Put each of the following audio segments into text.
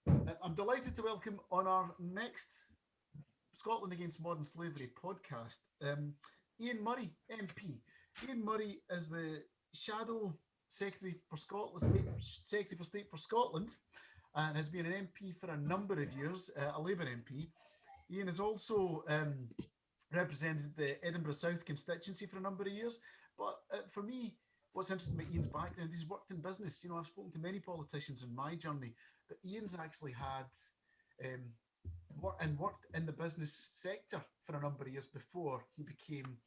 I'm delighted to welcome on our next Scotland Against Modern Slavery podcast, Ian Murray, MP. Ian Murray is the Shadow Secretary for Scotland, Secretary for State for Scotland, and has been an MP for a number of years, a Labour MP. Ian has also represented the Edinburgh South constituency for a number of years. But for me, what's interesting about Ian's background, he's worked in business. I've spoken to many politicians in my journey, but Ian's actually had um, worked in the business sector for a number of years before he became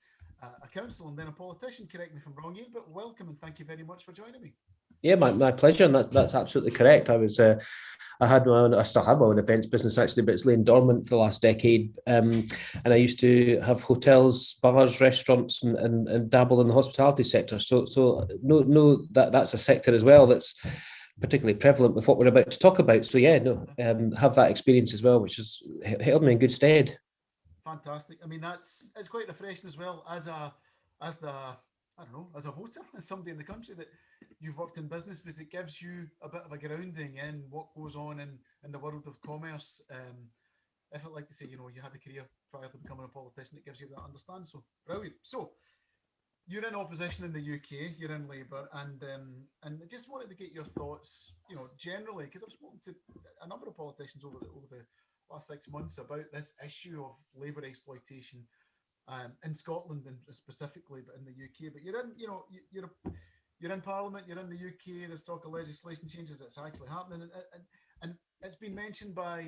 a councillor and then a politician. Correct me if I'm wrong, Ian, but welcome and thank you very much for joining me. Yeah, my pleasure, and that's absolutely correct. I still had my own events business actually, but it's lain dormant for the last decade. And I used to have hotels, bars, restaurants, and dabble in the hospitality sector. So no, that's a sector as well that's particularly prevalent with what we're about to talk about. So yeah, have that experience as well, which has held me in good stead. Fantastic. I mean, it's quite refreshing as well as the I don't know, as a voter, as somebody in the country that you've worked in business, because it gives you a bit of a grounding in what goes on in the world of commerce. If I'd like to say, you had a career prior to becoming a politician, it gives you that understand. So brilliant. So you're in opposition in the UK, you're in Labour, and I just wanted to get your thoughts, generally, because I've spoken to a number of politicians over the last 6 months about this issue of labour exploitation in Scotland and specifically, but in the UK. But you're in Parliament, you're in the UK. There's talk of legislation changes that's actually happening, and it's been mentioned by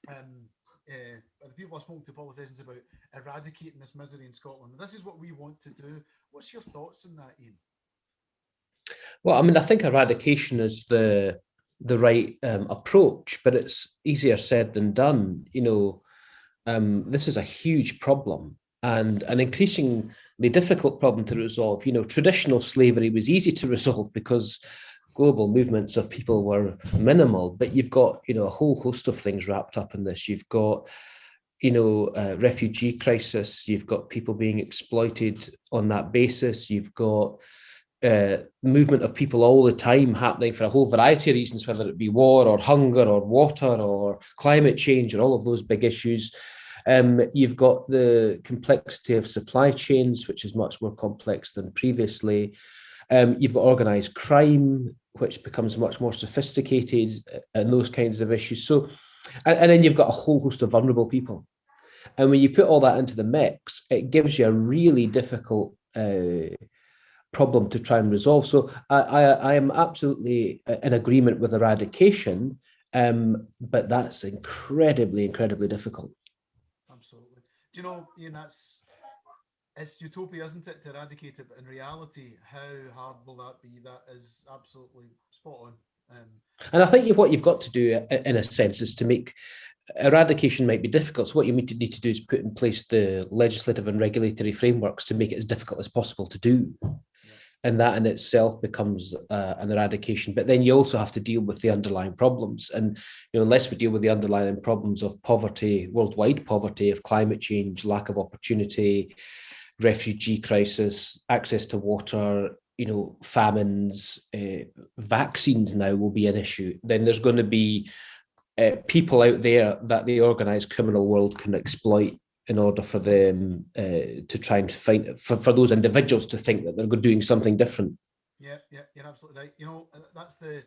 the people I've spoken to, politicians, about eradicating this misery in Scotland. This is what we want to do. What's your thoughts on that, Ian? Well, I mean, I think eradication is the right approach, but it's easier said than done. This is a huge problem and an increasingly difficult problem to resolve. Traditional slavery was easy to resolve because global movements of people were minimal, but you've got, a whole host of things wrapped up in this. You've got, refugee crisis, you've got people being exploited on that basis, you've got movement of people all the time happening for a whole variety of reasons, whether it be war or hunger or water or climate change or all of those big issues. You've got the complexity of supply chains, which is much more complex than previously. You've got organised crime, which becomes much more sophisticated, and those kinds of issues. So, and then you've got a whole host of vulnerable people. And when you put all that into the mix, it gives you a really difficult problem to try and resolve. So I am absolutely in agreement with eradication, but that's incredibly difficult. Absolutely. Do you know, Ian, it's utopia, isn't it, to eradicate it? But in reality, how hard will that be? That is absolutely spot on. And I think what you've got to do, in a sense, is to make eradication might be difficult. So what you need to do is put in place the legislative and regulatory frameworks to make it as difficult as possible to do. And that in itself becomes an eradication. But then you also have to deal with the underlying problems. And unless we deal with the underlying problems of poverty, worldwide poverty, of climate change, lack of opportunity, refugee crisis, access to water, famines, vaccines now will be an issue. Then there's going to be people out there that the organised criminal world can exploit in order for them to try and find, for those individuals to think that they're doing something different. Yeah, you're absolutely right. That's the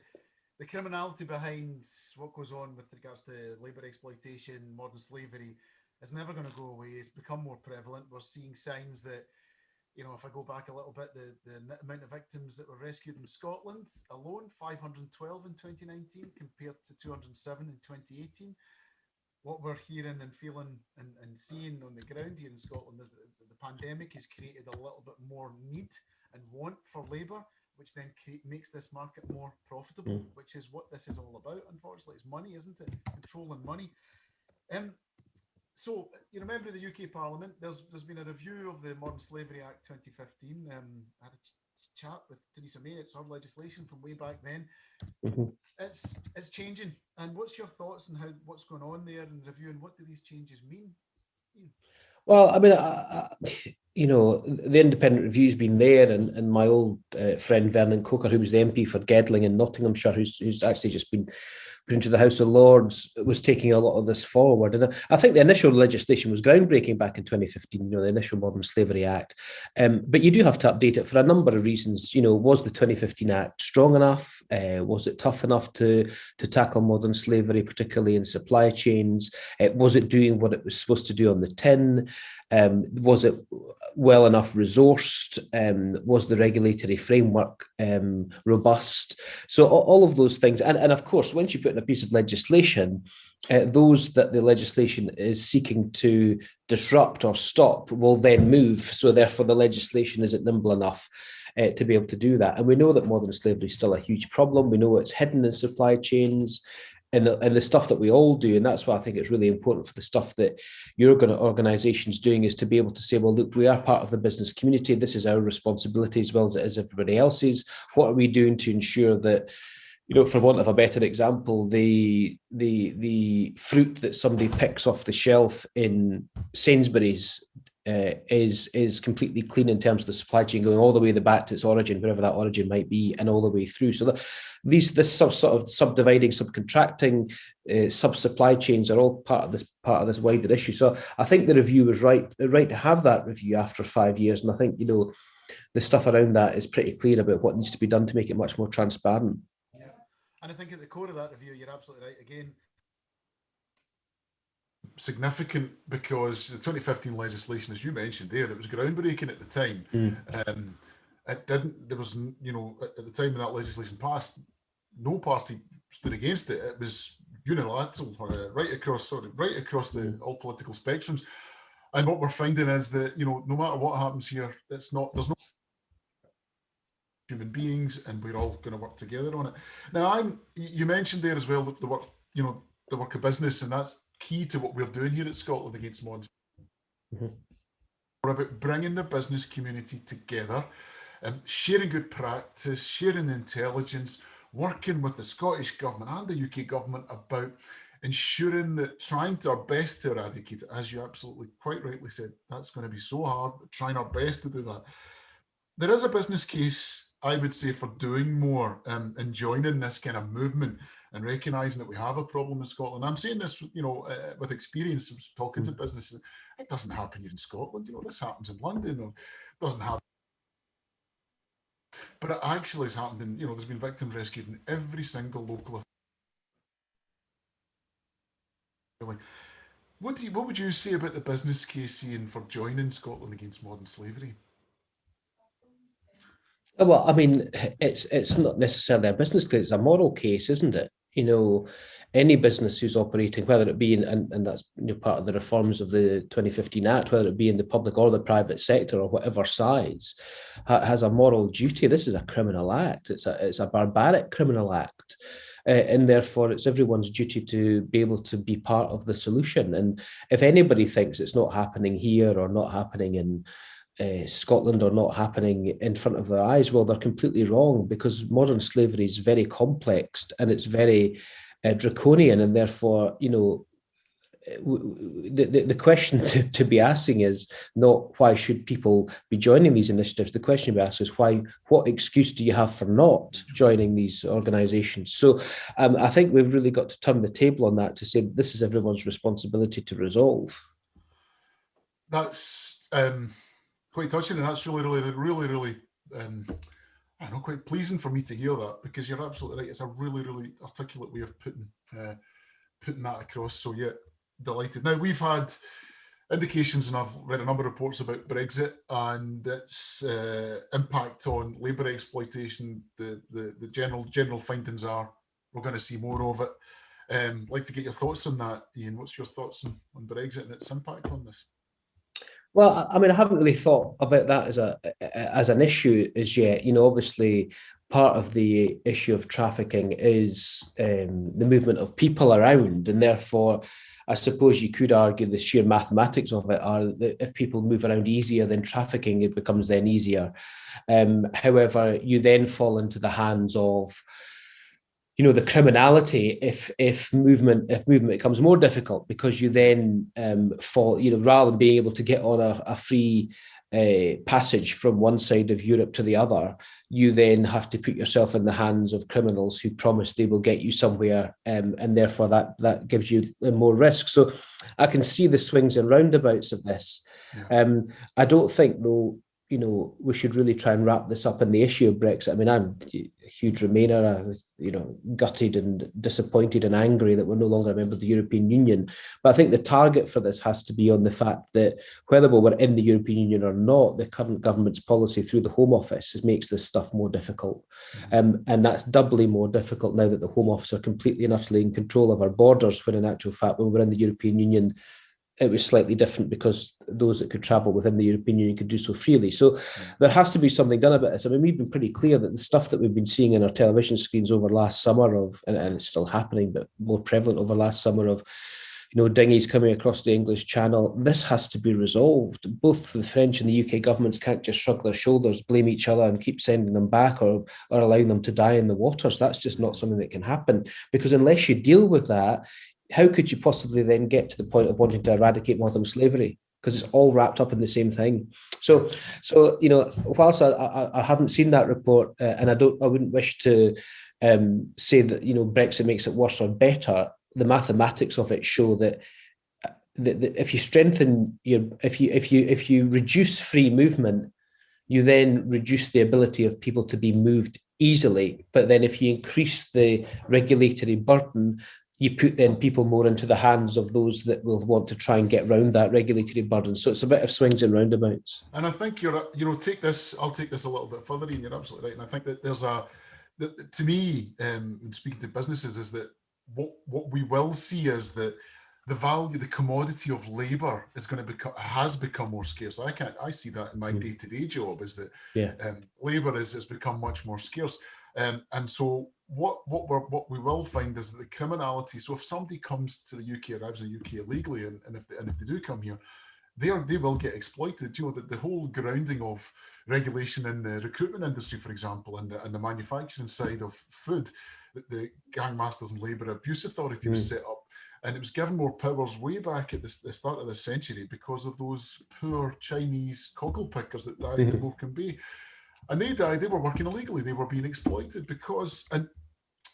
criminality behind what goes on with regards to labour exploitation, modern slavery, is never going to go away. It's become more prevalent. We're seeing signs that, if I go back a little bit, the amount of victims that were rescued in Scotland alone, 512 in 2019 compared to 207 in 2018. What we're hearing and feeling and seeing on the ground here in Scotland is that the pandemic has created a little bit more need and want for labour, which then makes this market more profitable, which is what this is all about. Unfortunately, it's money, isn't it? Controlling money. So, you're a member of the UK Parliament. There's been a review of the Modern Slavery Act 2015. I had a chat with Theresa May. It's her legislation from way back then. Mm-hmm. It's changing. And what's your thoughts on what's going on there in the review, and what do these changes mean? Well, I mean, the independent review's been there, and my old friend Vernon Coker, who was the MP for Gedling in Nottinghamshire, who's actually just been into the House of Lords was taking a lot of this forward. And I think the initial legislation was groundbreaking back in 2015, the initial Modern Slavery Act. But you do have to update it for a number of reasons. Was the 2015 Act strong enough? Was it tough enough to tackle modern slavery, particularly in supply chains? Was it doing what it was supposed to do on the tin? Was it well enough resourced? Was the regulatory framework robust? So all of those things. And of course, once you put in a piece of legislation, those that the legislation is seeking to disrupt or stop will then move. So therefore, the legislation isn't nimble enough to be able to do that. And we know that modern slavery is still a huge problem. We know it's hidden in supply chains and the stuff that we all do. And that's why I think it's really important for the stuff that your organization's doing, is to be able to say, well, look, we are part of the business community. This is our responsibility as well as it is everybody else's. What are we doing to ensure that, for want of a better example, the fruit that somebody picks off the shelf in Sainsbury's is completely clean in terms of the supply chain, going all the way back to its origin, wherever that origin might be, and all the way through. So this sort of subdividing, subcontracting, sub-supply chains are all part of this wider issue. So I think the review was right to have that review after 5 years, and I think the stuff around that is pretty clear about what needs to be done to make it much more transparent. Yeah, and I think at the core of that review, you're absolutely right. Again, significant because the 2015 legislation, as you mentioned there, it was groundbreaking at the time. It didn't. There was, at the time when that legislation passed, no party stood against it. It was unilateral, right across all political spectrums. And what we're finding is that no matter what happens here, there's no human beings, and we're all going to work together on it. Now, you mentioned there as well the work, the work of business, and that's key to what we're doing here at Scotland Against Modern Slavery. We're about bringing the business community together, sharing good practice, sharing intelligence, working with the Scottish Government and the UK Government about ensuring that trying our best to eradicate it, as you absolutely quite rightly said, that's going to be so hard, but trying our best to do that. There is a business case, I would say, for doing more and joining this kind of movement and recognising that we have a problem in Scotland. I'm saying this, with experience of talking to businesses. It doesn't happen here in Scotland. This happens in London, or doesn't happen. But it actually has happened in, there's been victims rescued in every single local. What would you say about the business case, Ian, for joining Scotland Against Modern Slavery? Well, I mean, it's not necessarily a business case; it's a moral case, isn't it? Any business who's operating, whether it be and that's part of the reforms of the 2015 Act, whether it be in the public or the private sector or whatever size, has a moral duty. This is a criminal act. It's a barbaric criminal act. And therefore, it's everyone's duty to be able to be part of the solution. And if anybody thinks it's not happening here or not happening in Scotland or not happening in front of their eyes, well, they're completely wrong, because modern slavery is very complex and it's very draconian, and therefore, the question to be asking is not why should people be joining these initiatives. The question to be asked is what excuse do you have for not joining these organisations? So I think we've really got to turn the table on that to say this is everyone's responsibility to resolve. That's quite touching, and that's really quite pleasing for me to hear that, because you're absolutely right. It's a really articulate way of putting that across. So yeah, delighted. Now, we've had indications, and I've read a number of reports about Brexit and its impact on labour exploitation. The general findings are we're going to see more of it. I'd like to get your thoughts on that, Ian. What's your thoughts on Brexit and its impact on this? Well, I mean, I haven't really thought about that as an issue as yet. Obviously, part of the issue of trafficking is the movement of people around, and therefore, I suppose you could argue the sheer mathematics of it are that if people move around easier, then trafficking, it becomes then easier. However, you then fall into the hands of the criminality if movement becomes more difficult, because you then fall, rather than being able to get on a free passage from one side of Europe to the other, you then have to put yourself in the hands of criminals who promise they will get you somewhere, and therefore that gives you more risk. So I can see the swings and roundabouts of this. Yeah. I don't think, though, we should really try and wrap this up in the issue of Brexit. I mean, I'm a huge Remainer, gutted and disappointed and angry that we're no longer a member of the European Union. But I think the target for this has to be on the fact that whether we're in the European Union or not, the current government's policy through the Home Office makes this stuff more difficult. And that's doubly more difficult now that the Home Office are completely and utterly in control of our borders, when in actual fact, when we're in the European Union, it was slightly different because those that could travel within the European Union could do so freely. So there has to be something done about this. I mean, we've been pretty clear that the stuff that we've been seeing in our television screens over last summer and it's still happening, but more prevalent over last summer of, dinghies coming across the English Channel, this has to be resolved. Both the French and the UK governments can't just shrug their shoulders, blame each other and keep sending them back or allowing them to die in the waters. That's just not something that can happen, because unless you deal with that, how could you possibly then get to the point of wanting to eradicate modern slavery? Because it's all wrapped up in the same thing. So whilst I haven't seen that report, and I wouldn't wish to say that Brexit makes it worse or better, the mathematics of it show that if you strengthen if you reduce free movement, you then reduce the ability of people to be moved easily. But then if you increase the regulatory burden, you put then people more into the hands of those that will want to try and get around that regulatory burden. So it's a bit of swings and roundabouts. And I think I'll take this a little bit further, Ian, you're absolutely right. And I think that there's to me, speaking to businesses, is that what we will see is that the value, the commodity of labour has become more scarce. I see that in my day-to-day job, is that labour has become much more scarce. And so what we will find is that the criminality. So if somebody comes to the UK, arrives in the UK illegally, and if they do come here, they will get exploited. The whole grounding of regulation in the recruitment industry, for example, and the manufacturing side of food, the Gang Masters and Labour Abuse Authority was set up, and it was given more powers way back at the start of the century because of those poor Chinese cockle pickers that died in Morecambe Bay. And they died, they were working illegally, they were being exploited because, and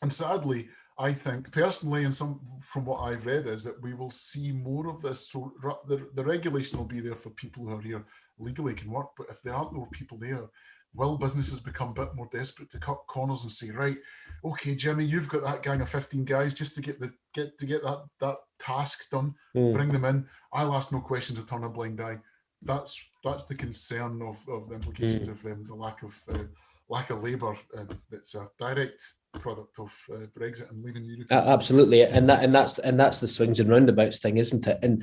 sadly, I think personally, and from what I've read, is that we will see more of this. So the regulation will be there for people who are here legally, can work, but if there aren't more people there, will businesses become a bit more desperate to cut corners and say, right, okay, Jimmy, you've got that gang of 15 guys just to get that task done, bring them in. I'll ask no questions or turn a blind eye. That's the concern of the implications of the lack of labour. That's a direct product of Brexit and leaving Europe. Absolutely, and that's the swings and roundabouts thing, isn't it? And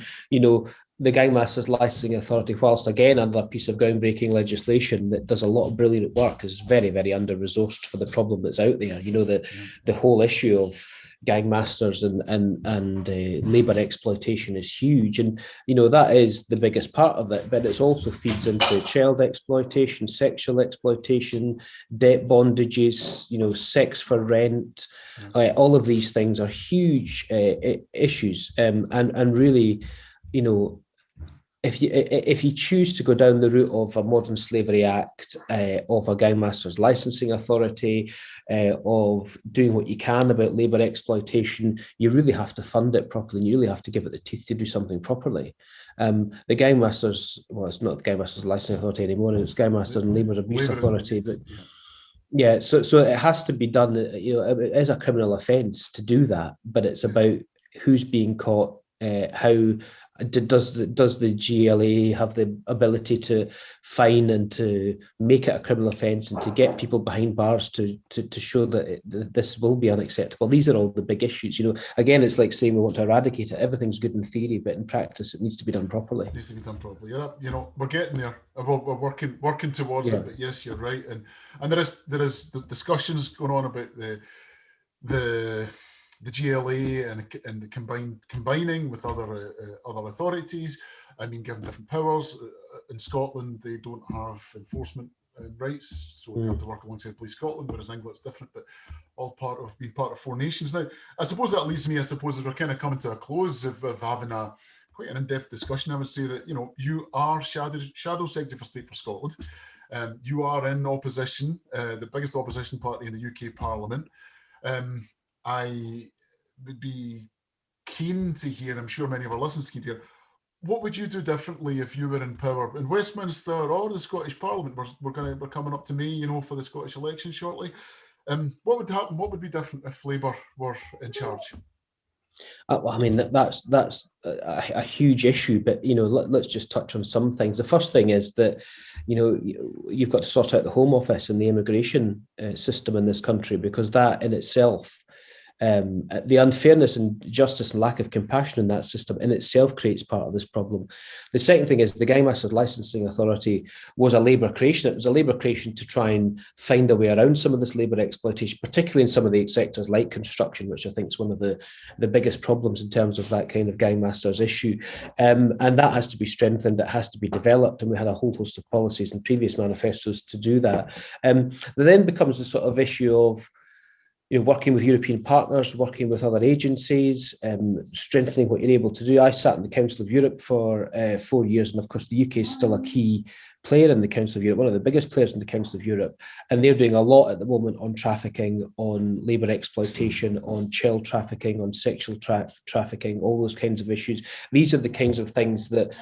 the Gang Masters Licensing Authority, whilst again another piece of groundbreaking legislation that does a lot of brilliant work, is very, very under-resourced for the problem that's out there. The whole issue of gang masters and labour exploitation is huge, and that is the biggest part of it. But it also feeds into child exploitation, sexual exploitation, debt bondages, sex for rent. All of these things are huge issues, and really, if you choose to go down the route of a Modern Slavery Act, of a Gang Masters Licensing Authority, of doing what you can about labour exploitation, you really have to fund it properly, and you really have to give it the teeth to do something properly. The Gang Masters, well, it's not the Gang Masters Licensing Authority anymore, it's Gang Masters and Labour Abuse Authority, but yeah, so it has to be done. It is a criminal offence to do that, but it's about who's being caught, how. Does the GLA have the ability to fine and to make it a criminal offence and to get people behind bars to show that this will be unacceptable? These are all the big issues. Again, it's like saying we want to eradicate it. Everything's good in theory, but in practice, it needs to be done properly. It needs to be done properly. We're getting there. We're working towards it. But yes, you're right. And there is the discussions going on about the GLA and the combining with other authorities. I mean, given different powers. In Scotland, they don't have enforcement rights, so they have to work alongside Police Scotland, whereas in England it's different, but all being part of Four Nations. Now, I suppose that leads me, as we're kind of coming to a close of having a quite an in-depth discussion. I would say that, you know, you are Shadow Secretary for State for Scotland. You are in opposition, the biggest opposition party in the UK Parliament. I would be keen to hear, I'm sure many of our listeners can hear, what would you do differently if you were in power in Westminster or the Scottish Parliament? We're coming up to May, you know, for the Scottish election shortly. What would happen? What would be different if Labour were in charge? Well, I mean, that's a huge issue, but, you know, let's just touch on some things. The first thing is that, you know, you've got to sort out the Home Office and the immigration system in this country, because that in itself, the unfairness and justice and lack of compassion in that system in itself creates part of this problem. The second thing is the Gangmasters Licensing Authority was a Labour creation. It was a Labour creation to try and find a way around some of this Labour exploitation, particularly in some of the sectors like construction, which I think is one of the biggest problems in terms of that kind of Gangmasters issue. And that has to be strengthened, it has to be developed, and we had a whole host of policies in previous manifestos to do that. There then becomes the sort of issue of, you know, working with European partners, working with other agencies, strengthening what you're able to do. I sat in the Council of Europe for 4 years, and of course the UK is still a key player in the Council of Europe, one of the biggest players in the Council of Europe, and they're doing a lot at the moment on trafficking, on labour exploitation, on child trafficking, on sexual trafficking, all those kinds of issues. These are the kinds of things that,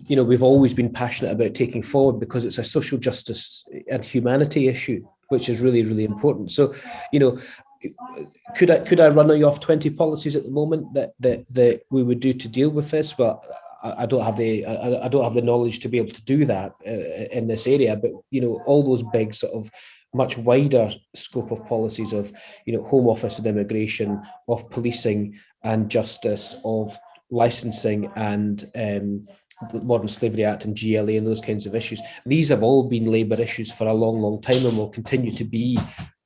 you know, we've always been passionate about taking forward, because it's a social justice and humanity issue, which is really, really important. So, you know, could I run you off 20 policies at the moment that we would do to deal with this? Well, I don't have the knowledge to be able to do that in this area. But, you know, all those big sort of much wider scope of policies of, you know, Home Office and immigration, of policing and justice, of licensing and the Modern Slavery Act and GLA and those kinds of issues. These have all been Labour issues for a long, long time, and will continue to be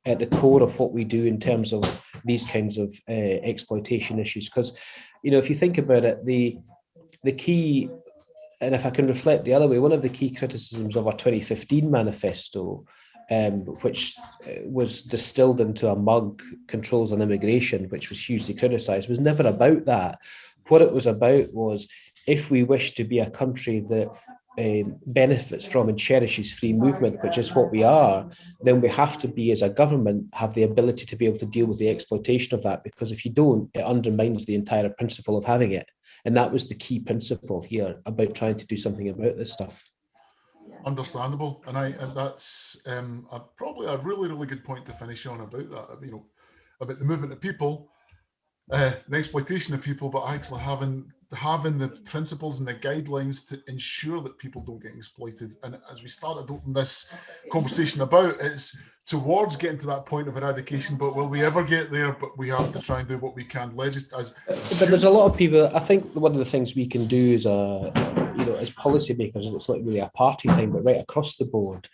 at the core of what we do in terms of these kinds of exploitation issues. Because, you know, if you think about it, the key, and if I can reflect the other way, one of the key criticisms of our 2015 manifesto, which was distilled into a mug, Controls on Immigration, which was hugely criticised, was never about that. What it was about was, if we wish to be a country that benefits from and cherishes free movement, which is what we are, then we have to be, as a government, have the ability to be able to deal with the exploitation of that, because if you don't, it undermines the entire principle of having it. And that was the key principle here about trying to do something about this stuff. Understandable, and that's probably a really, really good point to finish on about that. You know, about the movement of people, the exploitation of people, but actually having the principles and the guidelines to ensure that people don't get exploited. And as we started this conversation about, it's towards getting to that point of eradication. But will we ever get there? But we have to try and do what we can. But there's a lot of people. I think one of the things we can do is, you know, as policymakers, it's not really a party thing, but right across the board,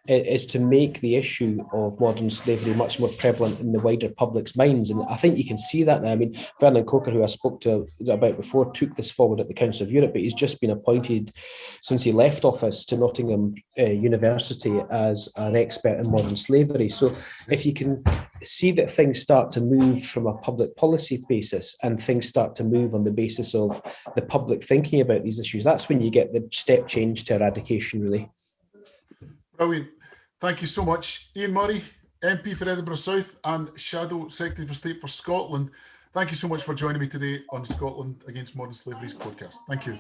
is to make the issue of modern slavery much more prevalent in the wider public's minds. And I think you can see that now. I mean, Vernon Coker, who I spoke to about before, took this forward at the Council of Europe, but he's just been appointed, since he left office, to Nottingham University as an expert in modern slavery. So if you can see that things start to move from a public policy basis, and things start to move on the basis of the public thinking about these issues, that's when you get the step change to eradication, really. Brilliant. Thank you so much, Ian Murray, MP for Edinburgh South and Shadow Secretary for State for Scotland. Thank you so much for joining me today on Scotland Against Modern Slavery's podcast. Thank you.